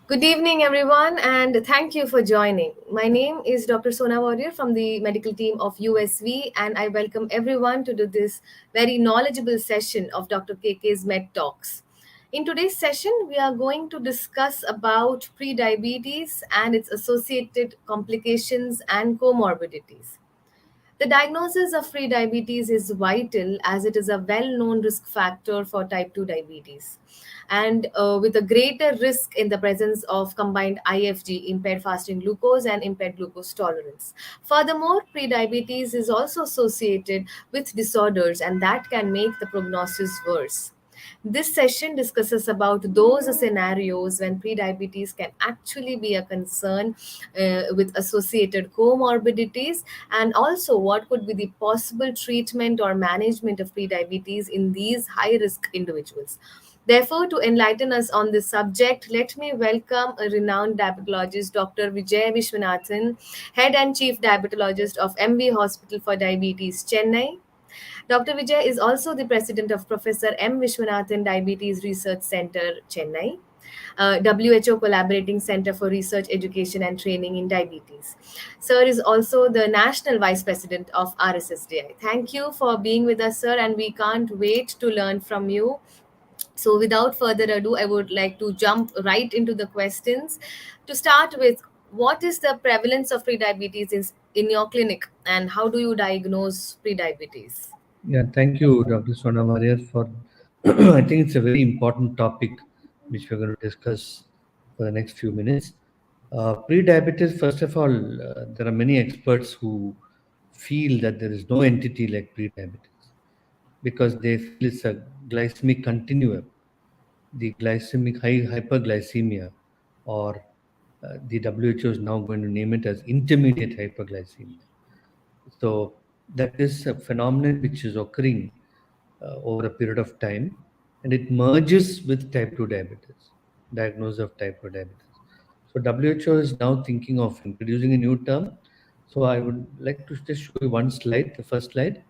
Good evening, everyone, and thank you for joining. My name is Dr. Sona Warrior from the medical team of USV, and I welcome everyone to do this very knowledgeable session of Dr. KK's Med Talks. In today's session, we are going to discuss about prediabetes and its associated complications and comorbidities. The diagnosis of prediabetes is vital as it is a well known risk factor for type 2 diabetes and with a greater risk in the presence of combined IFG, impaired fasting glucose, and impaired glucose tolerance. Furthermore, prediabetes is also associated with disorders and that can make the prognosis worse. This session discusses about those scenarios when prediabetes can actually be a concern with associated comorbidities, and also what could be the possible treatment or management of prediabetes in these high risk individuals. Therefore, to enlighten us on this subject, let me welcome a renowned diabetologist, Dr. Vijay Mishwanathan, Head and Chief Diabetologist of MV Hospital for Diabetes, Chennai. Dr. Vijay is also the president of Professor M. Vishwanathan Diabetes Research Center, Chennai, WHO Collaborating Center for Research, Education and Training in Diabetes. Sir is also the National Vice President of RSSDI. Thank you for being with us, sir, and we can't wait to learn from you. So, without further ado, I would like to jump right into the questions. To start with, what is the prevalence of prediabetes in your clinic, and how do you diagnose prediabetes? Yeah, thank you, Dr. Sonamaria, for. I think it's a very important topic which we're going to discuss for the next few minutes. Pre-diabetes, first of all, there are many experts who feel that there is no entity like pre-diabetes because they feel it's a glycemic continuum. The glycemic hyperglycemia, or the WHO is now going to name it as intermediate hyperglycemia. So that is a phenomenon which is occurring over a period of time, and it merges with type 2 diabetes, diagnosis of type 2 diabetes. So WHO is now thinking of introducing a new term. So I would like to just show you one slide, the first slide,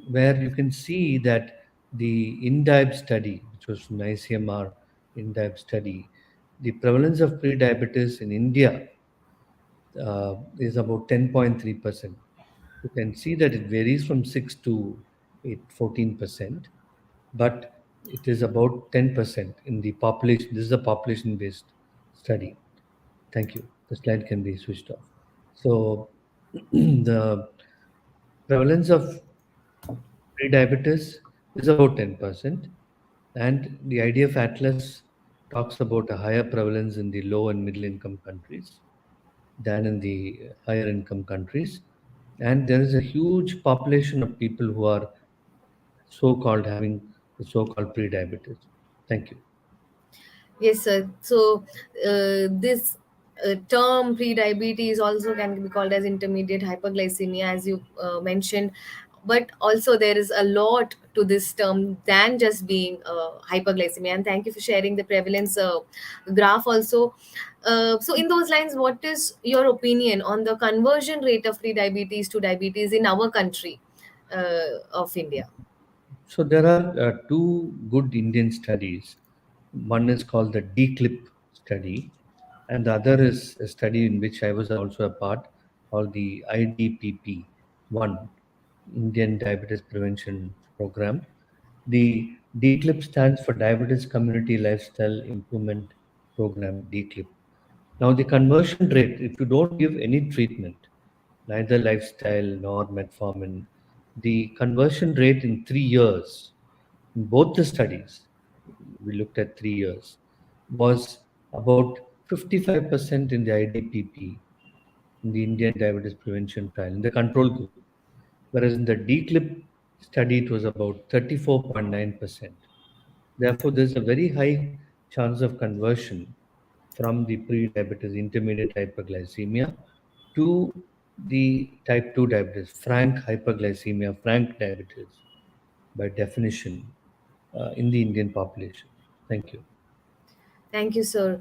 where you can see that the INDIAB study, which was from ICMR INDIAB study, the prevalence of pre-diabetes in India is about 10.3%. You can see that it varies from 6 to 14%, but it is about 10% in the population. This is a population based study. Thank you. The slide can be switched off. So, the prevalence of prediabetes is about 10%, and the IDF Atlas talks about a higher prevalence in the low and middle income countries than in the higher income countries. And there is a huge population of people who are so called having the so called pre-diabetes. Thank you. Yes, sir. So, this term pre-diabetes also can be called as intermediate hyperglycemia, as you mentioned. But also, there is a lot to this term than just being hyperglycemia. And thank you for sharing the prevalence graph also. So, in those lines, what is your opinion on the conversion rate of pre-diabetes to diabetes in our country of India? So there are two good Indian studies. One is called the DCLIP study, and the other is a study in which I was also a part, called the IDPP one, Indian Diabetes Prevention Program. The DCLIP stands for Diabetes Community Lifestyle Improvement Program, DCLIP. Now, the conversion rate, if you don't give any treatment, neither lifestyle nor metformin, the conversion rate in 3 years, in both the studies, we looked at 3 years, was about 55% in the IDPP, in the Indian Diabetes Prevention Trial, in the control group. Whereas in the DCLIP study, it was about 34.9%. Therefore, there's a very high chance of conversion from the pre-diabetes, intermediate hyperglycemia, to the type 2 diabetes, frank hyperglycemia, frank diabetes, by definition, in the Indian population. Thank you. Thank you, sir.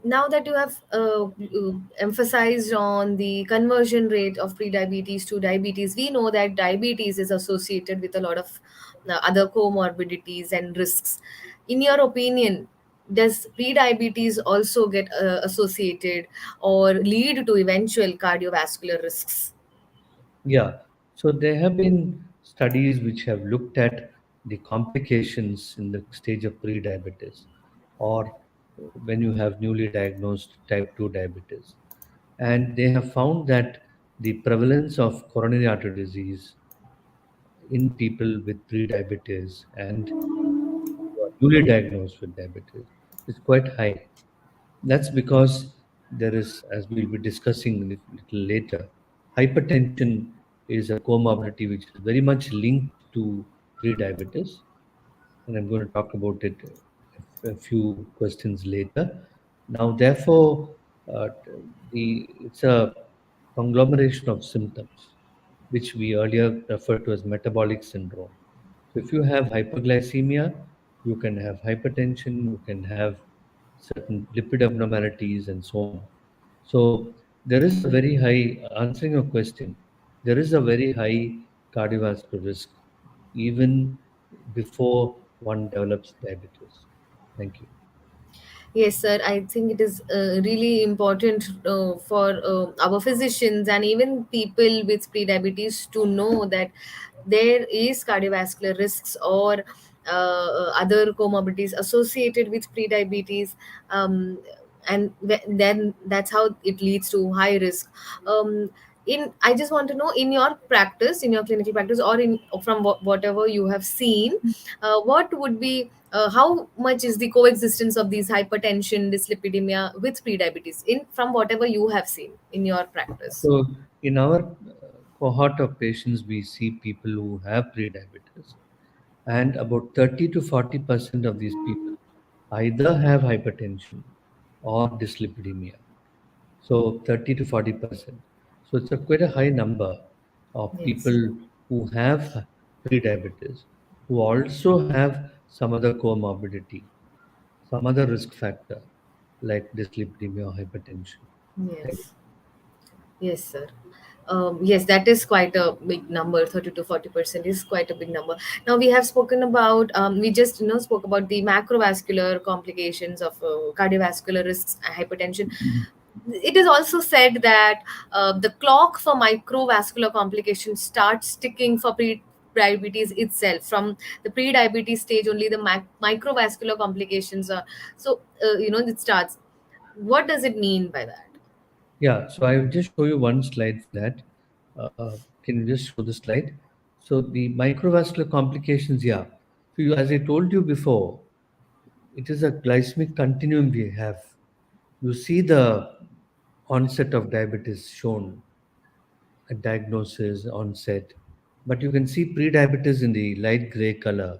Now that you have emphasized on the conversion rate of prediabetes to diabetes, we know that diabetes is associated with a lot of other comorbidities and risks. In your opinion, does prediabetes also get associated or lead to eventual cardiovascular risks? Yeah. So there have been studies which have looked at the complications in the stage of pre-diabetes, or when you have newly diagnosed type 2 diabetes. And they have found that the prevalence of coronary artery disease in people with pre-diabetes and who are newly diagnosed with diabetes is quite high. That's because there is, as we'll be discussing a little later, hypertension is a comorbidity which is very much linked to pre-diabetes, and I'm going to talk about it a few questions later. Now, therefore, it's a conglomeration of symptoms which we earlier referred to as metabolic syndrome. So, if you have hyperglycemia, you can have hypertension, you can have certain lipid abnormalities, and so on. So, there is a very high, answering your question, there is a very high cardiovascular risk even before one develops diabetes. Thank you. Yes, sir. I think it is really important for our physicians and even people with pre-diabetes to know that there is cardiovascular risks or other comorbidities associated with pre-diabetes, and then that's how it leads to high risk. Um, I just want to know, in your practice, in your clinical practice, or in from whatever you have seen, what would be how much is the coexistence of these hypertension, dyslipidemia with prediabetes in from whatever you have seen in your practice? So, in our cohort of patients, we see people who have pre-diabetes, and about 30 to 40% of these people either have hypertension or dyslipidemia. So 30 to 40%. So it's a quite a high number of Yes. people who have pre-diabetes, who also have some other comorbidity, some other risk factor like dyslipidemia or hypertension. Thank Yes. Yes, sir. Yes, that is quite a big number. 30 to 40% is quite a big number. Now we have spoken about, we just spoke about the macrovascular complications of cardiovascular risks, hypertension. It is also said that the clock for microvascular complications starts ticking for pre-diabetes itself. From the pre-diabetes stage, only the microvascular complications are. So, it starts. What does it mean by that? Yeah, so I will just show you one slide for that. Can you just show the slide? So the microvascular complications, yeah. So you, as I told you before, it is a glycemic continuum we have. You see the onset of diabetes shown, a diagnosis, onset, but you can see pre-diabetes in the light gray color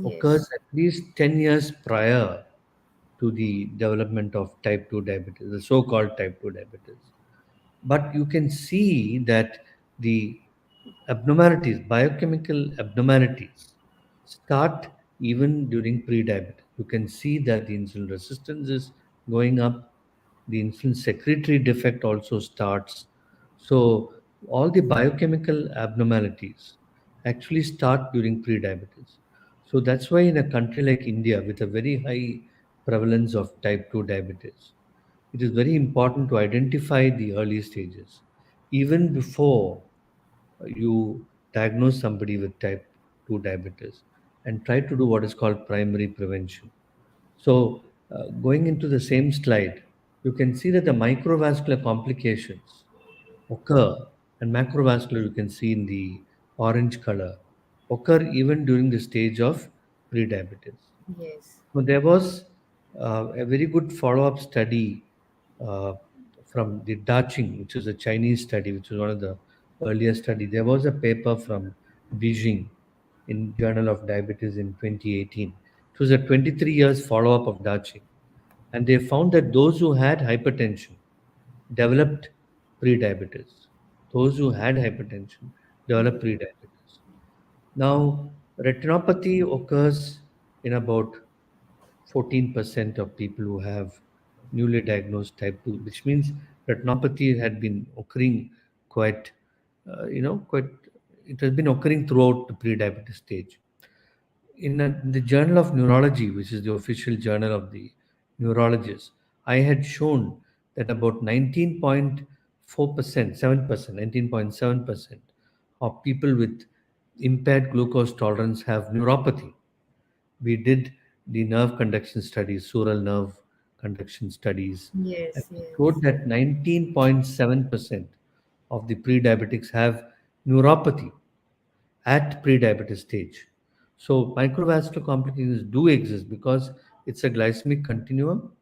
occurs Yes. at least 10 years prior to the development of type 2 diabetes, the so-called type 2 diabetes. But you can see that the abnormalities, biochemical abnormalities, start even during pre-diabetes. You can see that the insulin resistance is going up, the insulin secretory defect also starts. So all the biochemical abnormalities actually start during pre-diabetes. So that's why in a country like India with a very high prevalence of type 2 diabetes, it is very important to identify the early stages even before you diagnose somebody with type 2 diabetes, and try to do what is called primary prevention. So, going into the same slide, you can see that the microvascular complications occur, and macrovascular, you can see in the orange color, occur even during the stage of prediabetes. Yes. So there was a very good follow-up study uh, from the Daching, which is a Chinese study, which was one of the earlier study. There was a paper from Beijing in Journal of Diabetes in 2018. It was a 23 years follow-up of Daching, and they found that those who had hypertension developed pre-diabetes. Those who had hypertension developed pre-diabetes. Now, retinopathy occurs in about 14% of people who have newly diagnosed type 2, which means retinopathy had been occurring quite, quite, it has been occurring throughout the pre-diabetes stage. In the Journal of Neurology, which is the official journal of the neurologists, I had shown that about 19.4%, 7%, 19.7% of people with impaired glucose tolerance have neuropathy. We did the nerve conduction studies, sural nerve conduction studies, and Yes, it yes. showed that 19.7% of the pre-diabetics have neuropathy at pre-diabetes stage. So microvascular complications do exist because it's a glycemic continuum.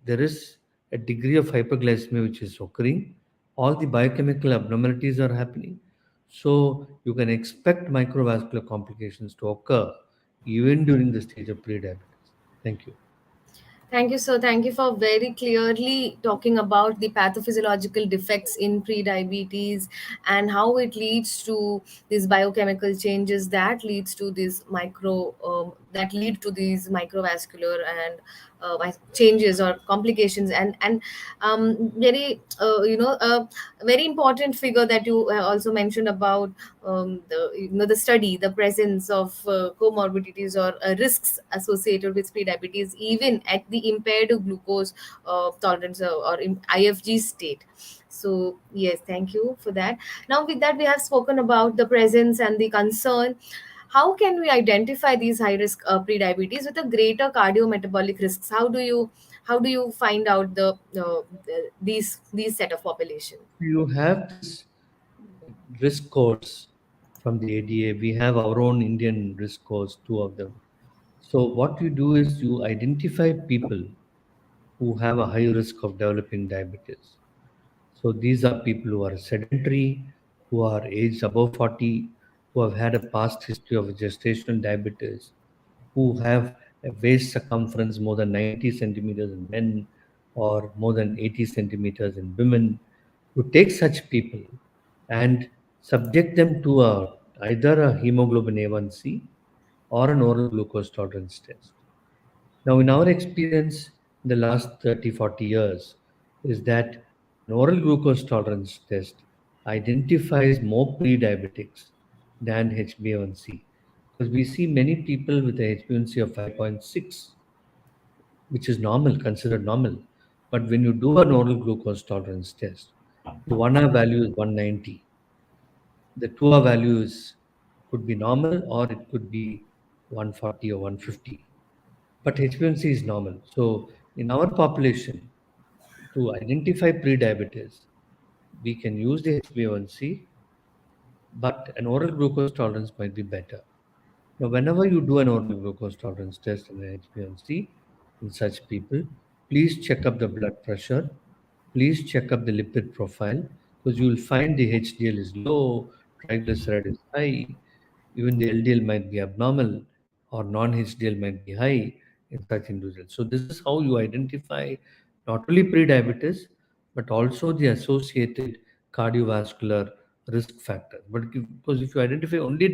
There is a degree of hyperglycemia which is occurring. All the biochemical abnormalities are happening. So you can expect microvascular complications to occur even during the stage of pre-diabetes. Thank you. Thank you, sir. Thank you for very clearly talking about the pathophysiological defects in prediabetes and how it leads to these biochemical changes that leads to these that lead to these microvascular and changes or complications, and very very important figure that you also mentioned about the study, the presence of comorbidities or risks associated with prediabetes even at the impaired glucose tolerance or in IFG state. So yes, thank you for that. Now with that, we have spoken about the presence and the concern. How can we identify these high risk prediabetes with a greater cardiometabolic risks? How do you find out these set of population? You have this risk codes from the ADA. We have our own Indian risk codes, two of them. So what you do is you identify people who have a high risk of developing diabetes. So these are people who are sedentary, who are aged above 40, who have had a past history of gestational diabetes, who have a waist circumference more than 90 centimeters in men or more than 80 centimeters in women. You take such people and subject them to either a hemoglobin A1C or an oral glucose tolerance test. Now, in our experience in the last 30, 40 years, is that an oral glucose tolerance test identifies more pre-diabetics than HbA1c, because we see many people with a HbA1c of 5.6, which is normal, considered normal. But when you do an oral glucose tolerance test, the 1-hour value is 190. The 2-hour values could be normal or it could be 140 or 150. But HbA1c is normal. So in our population, to identify pre-diabetes, we can use the HbA1c, but an oral glucose tolerance might be better. Now, whenever you do an oral glucose tolerance test in an HbA1c in such people, please check up the blood pressure. Please check up the lipid profile, because you will find the HDL is low, triglyceride is high, even the LDL might be abnormal or non-HDL might be high in such individuals. So this is how you identify not only pre-diabetes but also the associated cardiovascular risk factors. Because if you identify only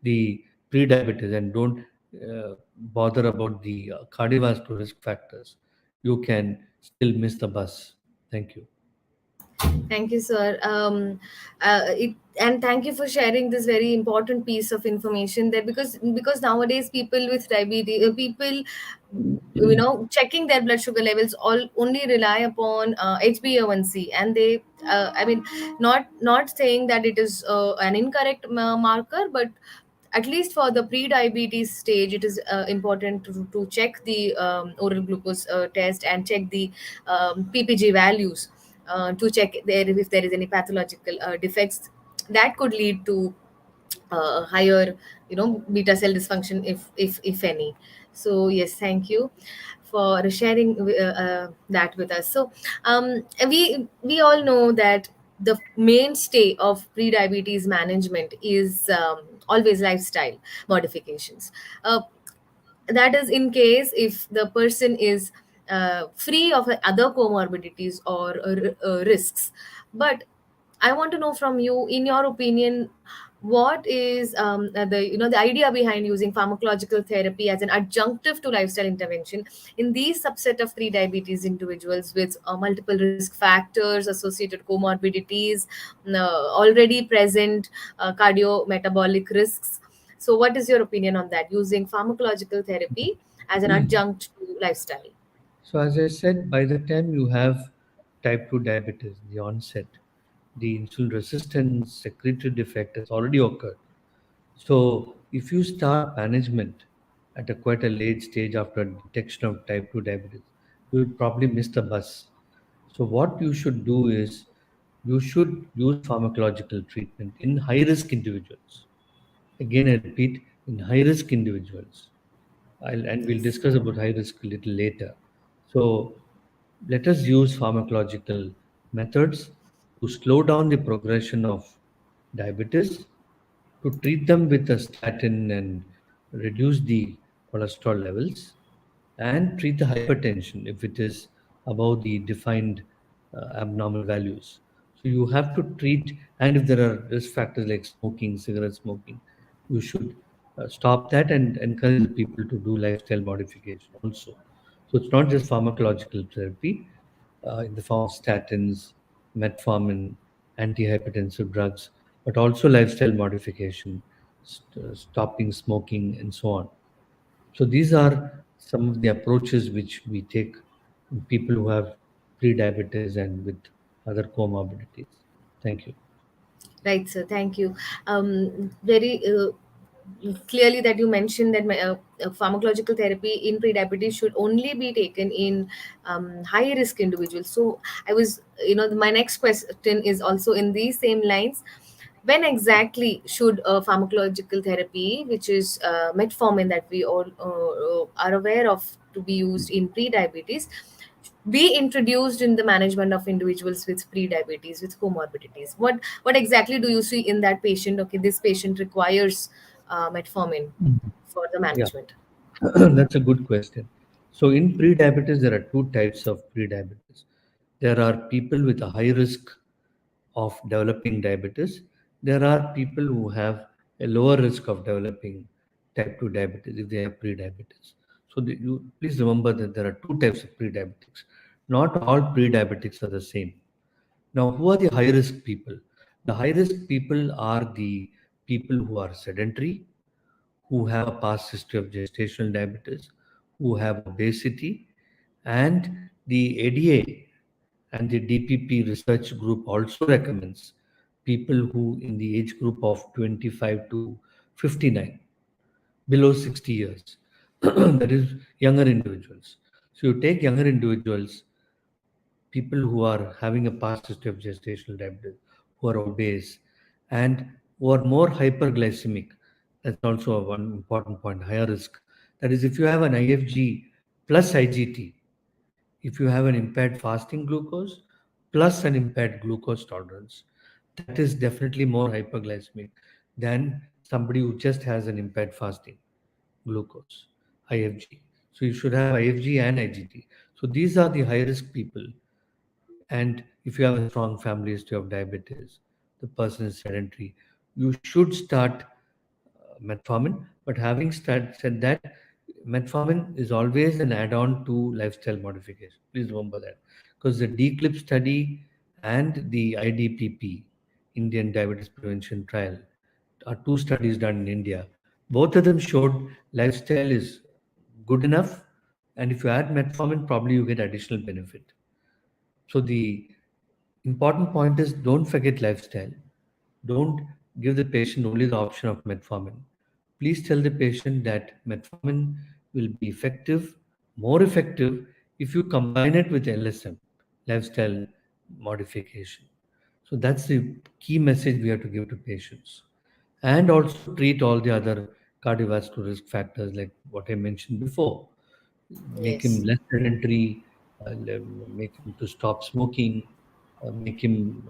the pre-diabetes and don't bother about the cardiovascular risk factors, you can still miss the bus. Thank you. Thank you, sir. And thank you for sharing this very important piece of information there, because nowadays people with diabetes, people, checking their blood sugar levels all only rely upon HbA1c, and they, I mean, not saying that it is an incorrect marker, but at least for the pre-diabetes stage, it is important to check the oral glucose test and check the ppg values to check there if there is any pathological defects that could lead to higher beta cell dysfunction, if any. So yes, thank you for sharing that with us. So we all know that the mainstay of pre-diabetes management is always lifestyle modifications. That is in case if the person is free of other comorbidities or risks. But I want to know from you, in your opinion, what is the idea behind using pharmacological therapy as an adjunctive to lifestyle intervention in these subset of pre-diabetes individuals with multiple risk factors, associated comorbidities, already present cardiometabolic risks. So what is your opinion on that, using pharmacological therapy as an adjunct to lifestyle? So, as I said, by the time you have type 2 diabetes, the onset, the insulin resistance secretory defect has already occurred. So, if you start management at a quite a late stage after detection of type 2 diabetes, you will probably miss the bus. So, what you should do is you should use pharmacological treatment in high risk individuals. Again, I repeat, in high risk individuals. And we'll Yes. discuss about high risk a little later. So, let us use pharmacological methods to slow down the progression of diabetes, to treat them with a statin and reduce the cholesterol levels, and treat the hypertension if it is above the defined abnormal values. So you have to treat, and if there are risk factors like smoking, cigarette smoking, you should stop that and encourage the people to do lifestyle modification also. So it's not just pharmacological therapy in the form of statins, metformin, antihypertensive drugs, but also lifestyle modification, stopping smoking, and so on. So these are some of the approaches which we take in people who have pre-diabetes and with other comorbidities. Thank you. Right, sir. Thank you. Very clearly that you mentioned that pharmacological therapy in prediabetes should only be taken in high risk individuals. So I was, my next question is also in these same lines. When exactly should pharmacological therapy, which is metformin that we all are aware of to be used in pre-diabetes, be introduced in the management of individuals with pre-diabetes, with comorbidities? What exactly do you see in that patient? Okay, this patient requires metformin Mhm. for the Yeah, management. that's a good question. So in pre-diabetes, there are two types of pre-diabetes. There are people with a high risk of developing diabetes. There are people who have a lower risk of developing type 2 diabetes if they have pre-diabetes. So you please remember that there are two types of pre-diabetics. Not all pre-diabetics are the same. Now, who are the high risk people? The high risk people are the people who are sedentary, who have a past history of gestational diabetes, who have obesity, and the ADA and the DPP research group also recommends people who in the age group of 25 to 59, below 60 years, that is younger individuals. So you take younger individuals, people who are having a past history of gestational diabetes, who are obese, and who are more hyperglycemic. That's also a one important point, higher risk. That is, if you have an IFG plus IGT, if you have an impaired fasting glucose plus an impaired glucose tolerance, that is definitely more hyperglycemic than somebody who just has an impaired fasting glucose, IFG. So you should have IFG and IGT. So these are the high risk people. And if you have a strong family history of diabetes, the person is sedentary, you should start metformin. But having said that, metformin is always an add-on to lifestyle modification. Please remember that, because the DCLIP study and the IDPP, Indian Diabetes Prevention Trial, are two studies done in India. Both of them showed lifestyle is good enough, and if you add metformin, probably you get additional benefit. So the important point is don't forget lifestyle. Don't give the patient only the option of metformin. Please tell the patient that metformin will be effective, more effective, if you combine it with LSM, lifestyle modification. So that's the key message we have to give to patients. And also treat all the other cardiovascular risk factors like what I mentioned before. Make him Yes. less sedentary, make him to stop smoking, make him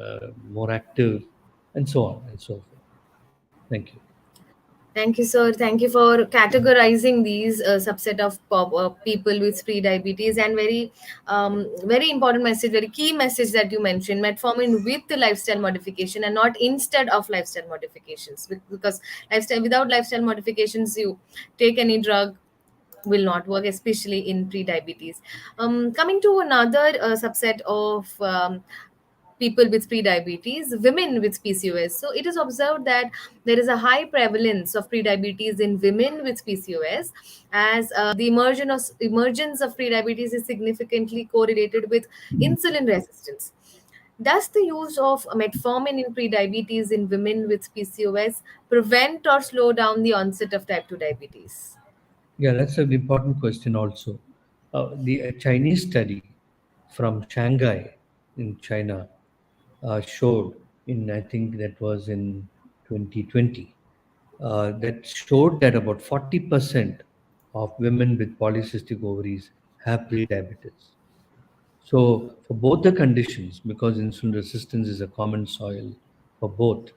more active, and so on and so forth. Thank you. Thank you, sir. Thank you for categorizing these subset of people with pre-diabetes, and very important message, very key message that you mentioned: metformin with the lifestyle modification and not instead of lifestyle modifications. Because lifestyle without lifestyle modifications, you take any drug will not work, especially in pre-diabetes. Coming to another subset of people with pre-diabetes, women with PCOS. So it is observed that there is a high prevalence of pre-diabetes in women with PCOS, as the emergence of pre-diabetes is significantly correlated with insulin resistance. Does the use of metformin in prediabetes in women with PCOS prevent or slow down the onset of type 2 diabetes? Yeah, that's an important question also. The a Chinese study from Shanghai in China showed I think that was in 2020, that showed that about 40% of women with polycystic ovaries have pre-diabetes. So for both the conditions, because insulin resistance is a common soil for both,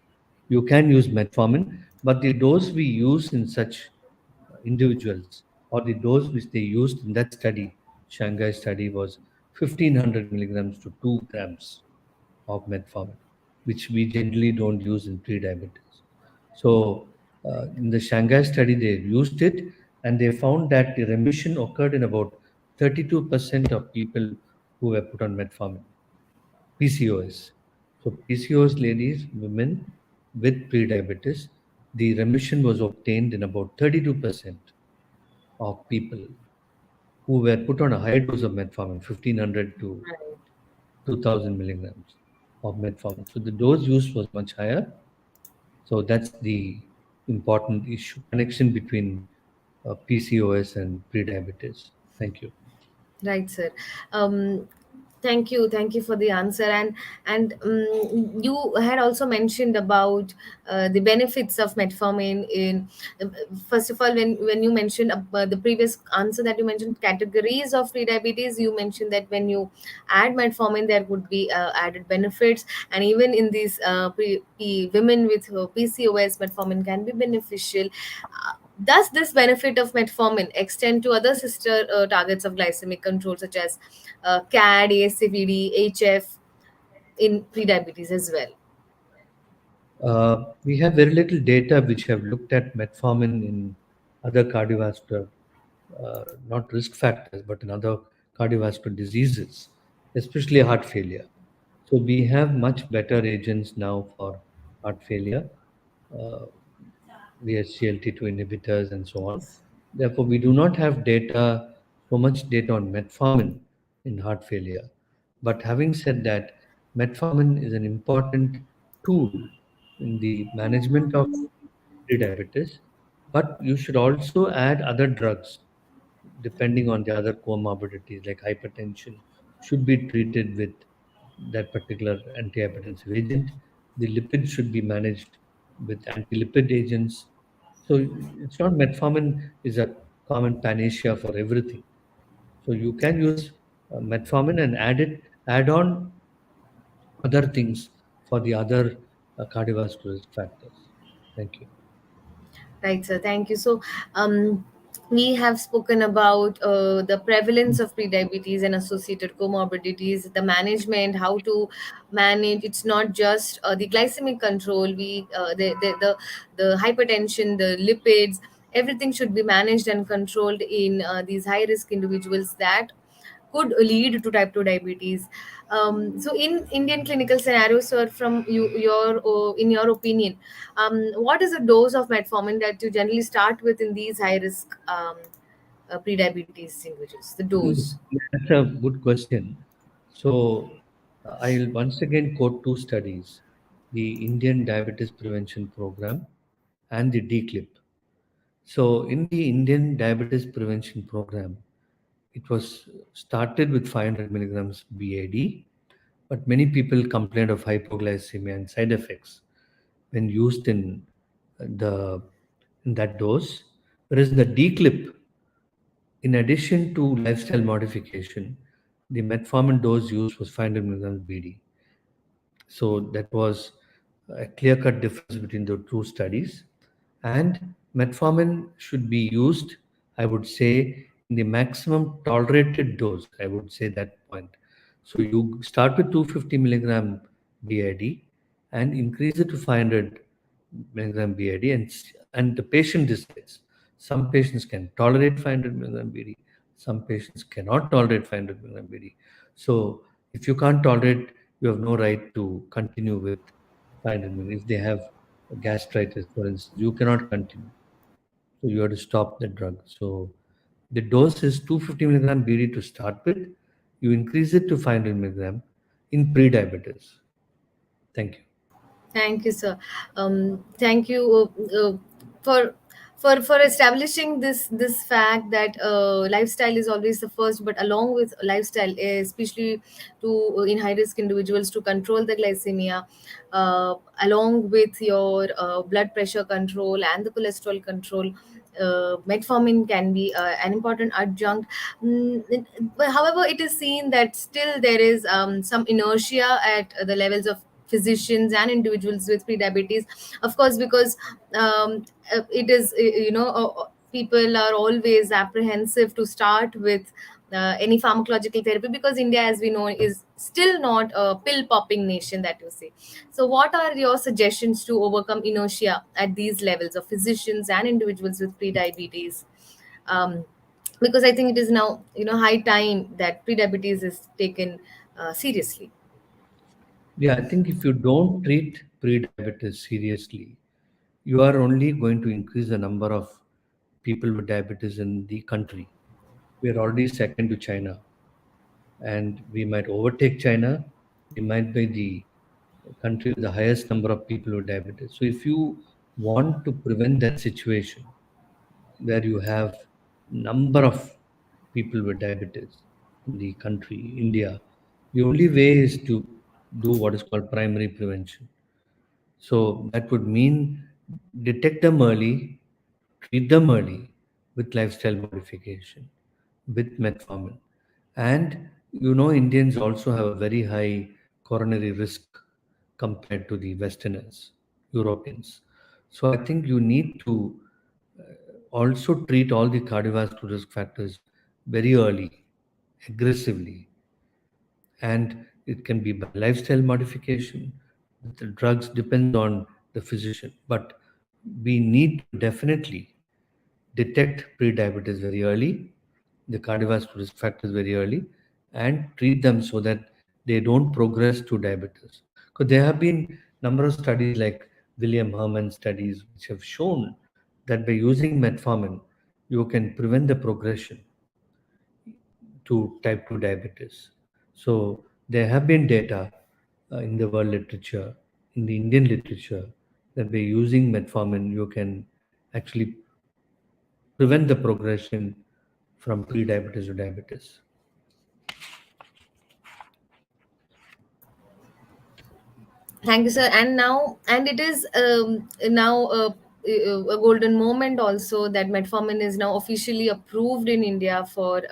you can use metformin, but the dose we use in such individuals, or the dose which they used in that study, Shanghai study, was 1500 milligrams to 2 grams of metformin, which we generally don't use in pre-diabetes. So in the Shanghai study, they used it, and they found that the remission occurred in about 32% of people who were put on metformin, PCOS. So PCOS ladies, women with pre-diabetes, the remission was obtained in about 32% of people who were put on a high dose of metformin, 1500 to Right. 2000 milligrams of metformin. So the dose used was much higher. So that's the important issue connection between PCOS and prediabetes. Thank you. Right, sir. Um, thank you for the answer. And you had also mentioned about the benefits of metformin in. First of all, when you mentioned the previous answer that you mentioned categories of prediabetes, you mentioned that when you add metformin, there would be added benefits, and even in these women with PCOS, metformin can be beneficial. Does this benefit of metformin extend to other sister targets of glycemic control, such as CAD, ASCVD, HF, in prediabetes as well? We have very little data which have looked at metformin in other cardiovascular, not risk factors, but in other cardiovascular diseases, especially heart failure. So we have much better agents now for heart failure, uh, VSGLT2 inhibitors, and so on. Therefore, we do not have data, so much data on metformin in heart failure. But having said that, metformin is an important tool in the management of prediabetes, but you should also add other drugs depending on the other comorbidities like hypertension should be treated with that particular antihypertensive agent. The lipids should be managed with anti-lipid agents. So it's not metformin is a common panacea for everything. So you can use metformin and add on other things for the other cardiovascular risk factors. Thank you. Right, sir. Thank you. So, we have spoken about the prevalence of prediabetes and associated comorbidities, the management, how to manage. It's not just the glycemic control. The hypertension, the lipids, everything should be managed and controlled in these high risk individuals that could lead to type 2 diabetes. So in Indian clinical scenarios, sir, from in your opinion, what is the dose of metformin that you generally start with in these high risk pre-diabetes individuals? The dose. That's a good question. So I'll once again quote two studies, the Indian Diabetes Prevention Program and the DCLIP. So in the Indian Diabetes Prevention Program, it was started with 500 milligrams BID, but many people complained of hypoglycemia and side effects when used the in that dose. Whereas the DCLIP, in addition to lifestyle modification, the metformin dose used was 500 milligrams BD. So that was a clear cut difference between the two studies. And metformin should be used, I would say, in the maximum tolerated dose. I would say that point. So you start with 250 milligram BID and increase it to 500 milligram BID, and the patient decides. Some patients can tolerate 500 milligram BID, some patients cannot tolerate 500 milligram BID. So if you can't tolerate, you have no right to continue with 500 milligrams. If they have gastritis, for instance, you cannot continue. So you have to stop the drug. So the dose is 250 milligram BD to start with. You increase it to 500 milligram in pre-diabetes. Thank you. Thank you, sir. Thank you for for establishing this fact that lifestyle is always the first, but along with lifestyle, especially to in high risk individuals to control the glycemia, along with your blood pressure control and the cholesterol control. Metformin can be an important adjunct. But however, it is seen that still there is some inertia at the levels of physicians and individuals with prediabetes, of course, because it is people are always apprehensive to start with any pharmacological therapy, because India, as we know, is still not a pill popping nation, that you say. So what are your suggestions to overcome inertia at these levels of physicians and individuals with prediabetes? um, because I think it is now high time that prediabetes is taken seriously. Yeah, I think if you don't treat pre-diabetes seriously, you are only going to increase the number of people with diabetes in the country. We are already second to China, and we might overtake China. We might be the country with the highest number of people with diabetes. So, if you want to prevent that situation where you have number of people with diabetes in the country, India, the only way is to do what is called primary prevention. So that would mean detect them early, treat them early with lifestyle modification, with metformin. And Indians also have a very high coronary risk compared to the Westerners, Europeans. So I think you need to also treat all the cardiovascular risk factors very early, aggressively, and it can be by lifestyle modification. The drugs depends on the physician, but we need to definitely detect pre-diabetes very early, the cardiovascular risk factors very early, and treat them so that they don't progress to diabetes. Because there have been number of studies like William Herman studies which have shown that by using metformin, you can prevent the progression to type 2 diabetes. So there have been data in the world literature, in the Indian literature, that by using metformin, you can actually prevent the progression from pre-diabetes to diabetes. Thank you, sir. And now, and it is now a golden moment also that metformin is now officially approved in India for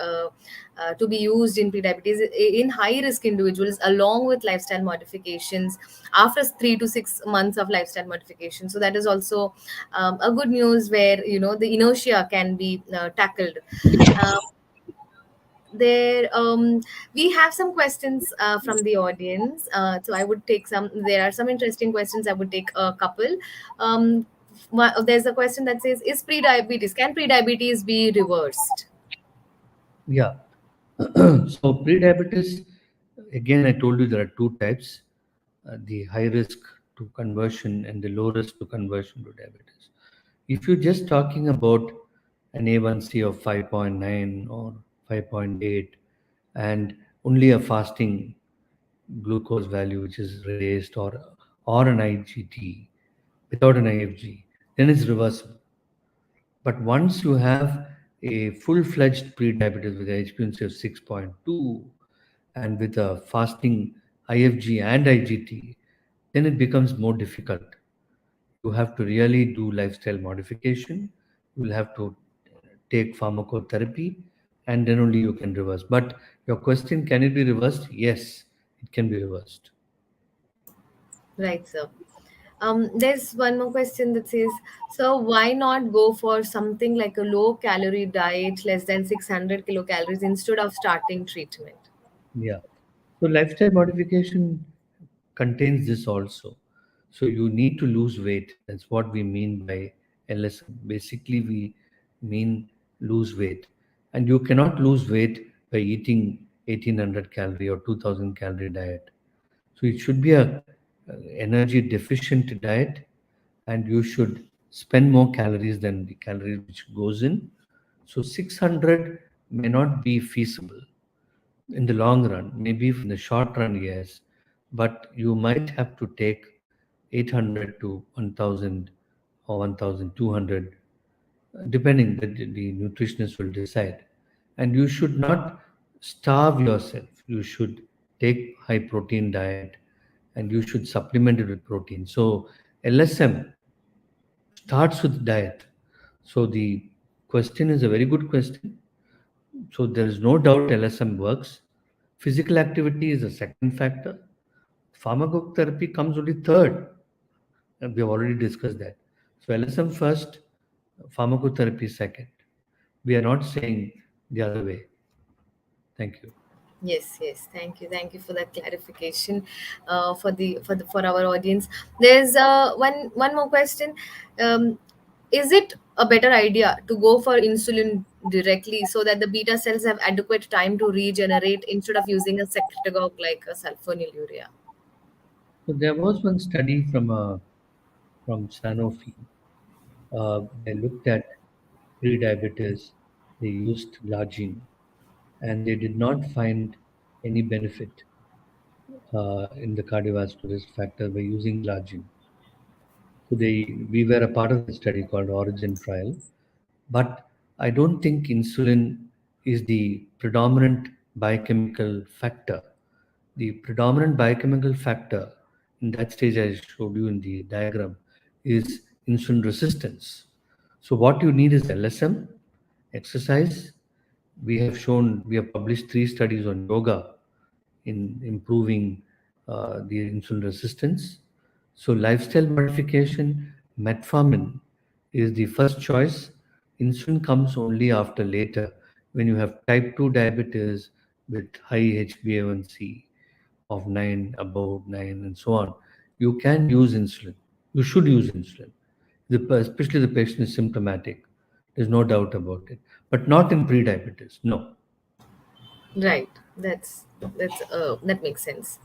to be used in prediabetes in high risk individuals, along with lifestyle modifications after 3 to 6 months of lifestyle modification. So that is also a good news where the inertia can be tackled. Uh, there We have some questions from the audience, so I would take some. There are some interesting questions. I would take a couple. There's a question that says, is pre-diabetes can pre-diabetes be reversed? Yeah. So pre-diabetes, again, I told you there are two types: the high risk to conversion and the low risk to conversion to diabetes. If you're just talking about an A1C of 5.9 or 5.8 and only a fasting glucose value which is raised, or an IGT without an IFG, then it's reversible. But once you have a full-fledged pre-diabetes with a HbA1c of 6.2 and with a fasting IFG and IGT, then it becomes more difficult. You have to really do lifestyle modification. You will have to take pharmacotherapy, and then only you can reverse. But your question, can it be reversed? Yes, it can be reversed. Right, sir. There's one more question that says, so why not go for something like a low calorie diet, less than 600 kilocalories, instead of starting treatment? Yeah. So lifestyle modification contains this also. So you need to lose weight. That's what we mean by LSM. Basically, we mean lose weight. And you cannot lose weight by eating 1800 calorie or 2000 calorie diet. So it should be a energy deficient diet, and you should spend more calories than the calories which goes in. So 600 may not be feasible in the long run. Maybe in the short run, yes, but you might have to take 800 to 1000 or 1200, depending, the nutritionist will decide. And you should not starve yourself. You should take high protein diet, and you should supplement it with protein. So LSM starts with diet. So the question is a very good question. So there is no doubt LSM works. Physical activity is the second factor. Pharmacotherapy comes only third. And we have already discussed that. So LSM first, pharmacotherapy second. We are not saying the other way. Thank you. Yes, yes. Thank you for that clarification. For our audience, there's one more question. Is it a better idea to go for insulin directly so that the beta cells have adequate time to regenerate instead of using a secretagogue like a sulfonylurea? So there was one study from Sanofi. They looked at pre-diabetes. They used glargine, and they did not find any benefit in the cardiovascular risk factor by using glargine. So we were a part of the study called Origin trial, but I don't think insulin is the predominant biochemical factor. The predominant biochemical factor in that stage I showed you in the diagram is insulin resistance. So what you need is LSM, exercise. We have published 3 studies on yoga in improving the insulin resistance. So lifestyle modification, metformin is the first choice. Insulin comes only after later when you have type 2 diabetes with high HbA1c of 9, above 9, and so on. You can use insulin. You should use insulin, especially the patient is symptomatic. There's no doubt about it. But not in pre-diabetes. No. Right. That makes sense.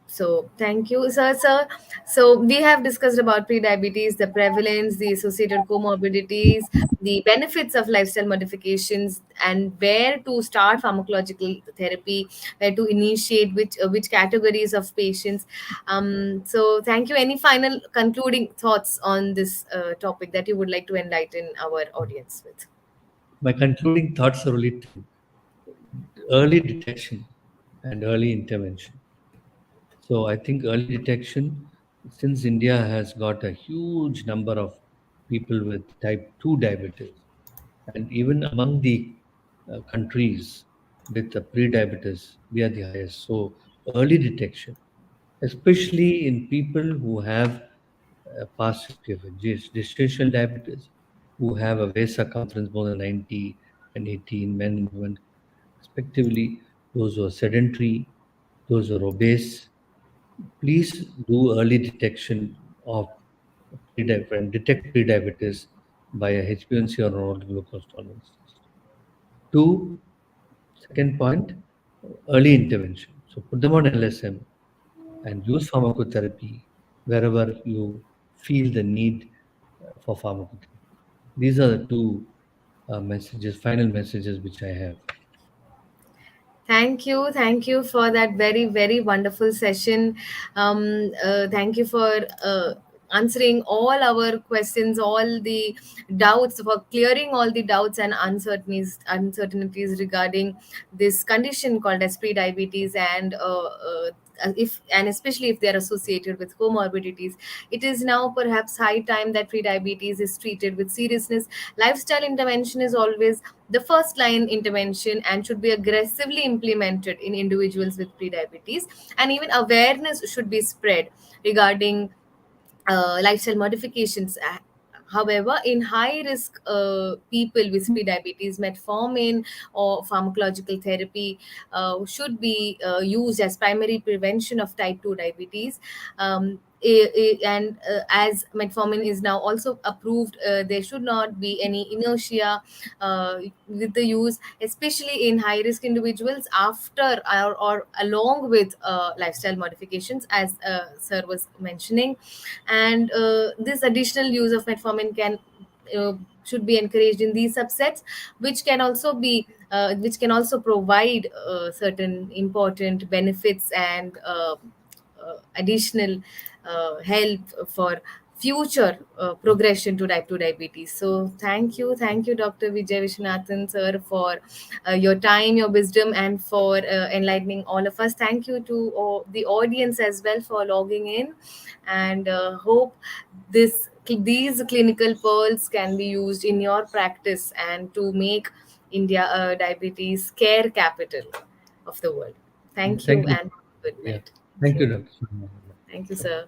So thank you, sir. So we have discussed about pre-diabetes, the prevalence, the associated comorbidities, the benefits of lifestyle modifications, and where to start pharmacological therapy, where to initiate, which categories of patients. So thank you. Any final concluding thoughts on this topic that you would like to enlighten our audience with? My concluding thoughts are only two: early detection and early intervention. So I think early detection, since India has got a huge number of people with type 2 diabetes, and even among the countries with the pre-diabetes, we are the highest. So early detection, especially in people who have a past history of gestational diabetes, who have a waist circumference more than 90 and 18, men and women respectively, those who are sedentary, those who are obese. Please do early detection of pre-diabetes and detect pre-diabetes by a HbA1c or an oral glucose tolerance test. Two, second point, early intervention. So put them on LSM and use pharmacotherapy wherever you feel the need for pharmacotherapy. These are the two final messages which I have. Thank you for that very wonderful session. Thank you for answering all our questions, all the doubts, for clearing all the doubts and uncertainties regarding this condition called as pre-diabetes, and if and especially if they are associated with comorbidities. It is now perhaps high time that pre-diabetes is treated with seriousness. Lifestyle intervention is always the first line intervention and should be aggressively implemented in individuals with prediabetes, and even awareness should be spread regarding lifestyle modifications. However, in high risk people with prediabetes, metformin or pharmacological therapy should be used as primary prevention of type 2 diabetes. and as metformin is now also approved, there should not be any inertia with the use, especially in high risk individuals after or along with lifestyle modifications, as sir was mentioning. And this additional use of metformin can uh, should be encouraged in these subsets, which can also provide certain important benefits and additional help for future progression to type 2 diabetes. So thank you, Dr. Vijay Vishwanathan sir, for your time, your wisdom, and for enlightening all of us. Thank you to the audience as well for logging in, and hope these clinical pearls can be used in your practice and to make India a diabetes care capital of the world. Yeah, Thank thank you you. and good Yeah. night. Thank Thank you, you. Dr. Swarnavarias. Thank you, sir.